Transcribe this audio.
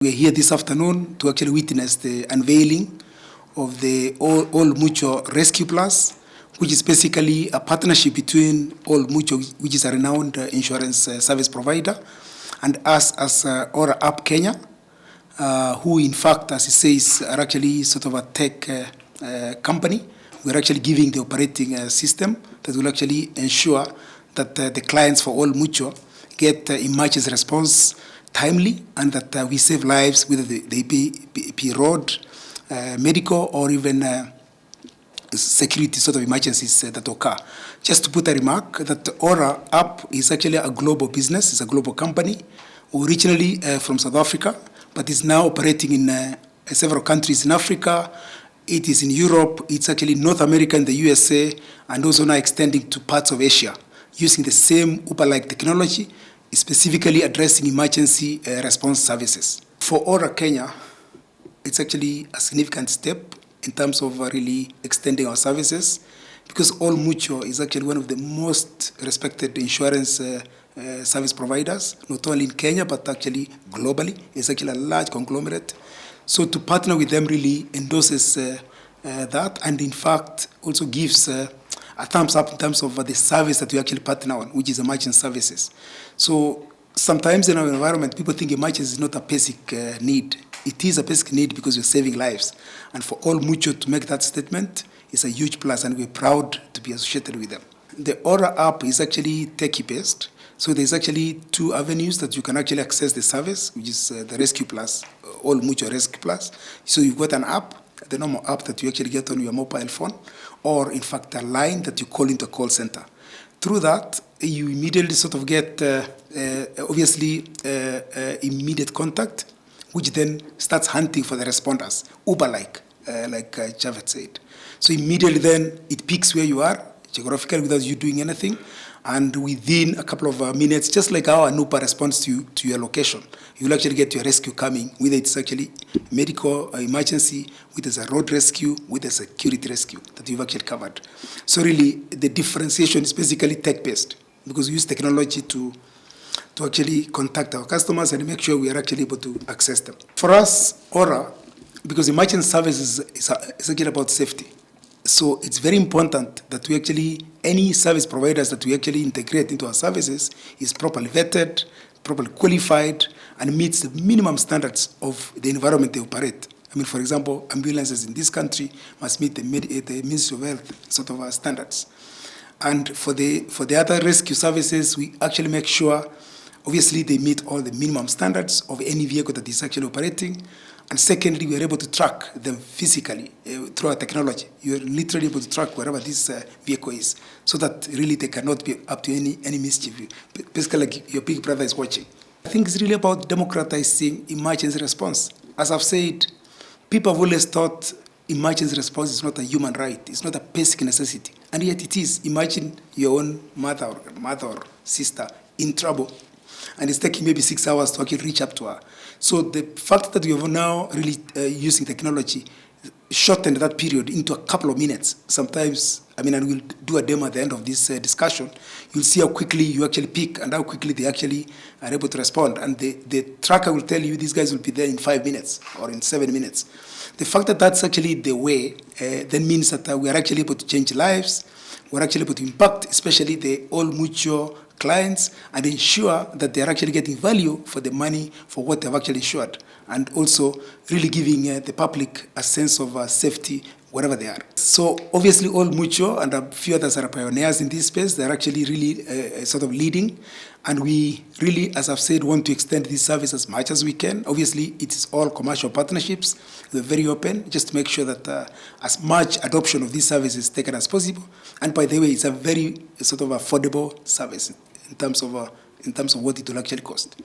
We're here this afternoon to actually witness the unveiling of the All Mutual Rescue Plus, which is basically a partnership between All Mutual, which is a renowned insurance service provider, and us as Aura App Kenya, who in fact, as it says, are actually sort of a tech company. We're actually giving the operating system that will actually ensure that the clients for All Mutual get emergency response timely, and that we save lives, whether they be road, medical, or even security sort of emergencies that occur. Just to put a remark, that the Aura app is actually a global business. It's a global company, originally from South Africa, but is now operating in several countries in Africa. It is in Europe, it's actually North America and the USA, and also now extending to parts of Asia, using the same Uber-like technology, specifically addressing emergency response services. For Aura Kenya, it's actually a significant step in terms of really extending our services, because All Mutual is actually one of the most respected insurance service providers, not only in Kenya, but actually globally. It's actually a large conglomerate. So to partner with them really endorses that, and in fact also gives a thumbs up in terms of the service that we actually partner on, which is emergency services. So sometimes in our environment, people think emergency is not a basic need. It is a basic need because we're saving lives. And for All Mutual to make that statement is a huge plus, and we're proud to be associated with them. The Aura app is actually techie-based. So there's actually two avenues that you can actually access the service, which is the Rescue Plus, All Mutual Rescue Plus. So you've got an app, the normal app that you actually get on your mobile phone, or in fact a line that you call into a call center. Through that, you immediately sort of get, obviously, immediate contact, which then starts hunting for the responders, Uber-like, like Javed said. So immediately then it picks where you are, geographically, without you doing anything. And within a couple of minutes, just like how an Uber responds to your location, you'll actually get your rescue coming, whether it's actually medical emergency, whether it's a road rescue, whether it's a security rescue that you've actually covered. So really, the differentiation is basically tech-based, because we use technology to actually contact our customers and make sure we are actually able to access them. For us, Aura, because emergency services is actually about safety. So it's very important that we actually, any service providers that we actually integrate into our services is properly vetted, properly qualified, and meets the minimum standards of the environment they operate. I mean, for example, ambulances in this country must meet the Ministry of Health sort of standards. And for the other rescue services, we actually make sure, obviously, they meet all the minimum standards of any vehicle that is actually operating. And secondly, we are able to track them physically through our technology. You are literally able to track wherever this vehicle is, so that really they cannot be up to any mischief. Basically, like your big brother is watching. I think it's really about democratizing emergency response. As I've said, people have always thought emergency response is not a human right. It's not a basic necessity. And yet it is. Imagine your own mother or sister in trouble, and it's taking maybe 6 hours to actually reach up to her. So the fact that we are now really using technology shortened that period into a couple of minutes. Sometimes, I mean, and we'll do a demo at the end of this discussion, you'll see how quickly you actually pick and how quickly they actually are able to respond. And the tracker will tell you these guys will be there in 5 minutes or in 7 minutes. The fact that that's actually the way then means that we are actually able to change lives. We're actually able to impact, especially the All Mutual clients, and ensure that they're actually getting value for the money for what they've actually insured, and also really giving the public a sense of safety wherever they are. So obviously All Mutual and a few others are pioneers in this space. They're actually really sort of leading, and we really, as I've said, want to extend this service as much as we can. Obviously, it is all commercial partnerships. We're very open just to make sure that as much adoption of this service is taken as possible. And by the way, it's a very sort of affordable service in terms of what it will actually cost.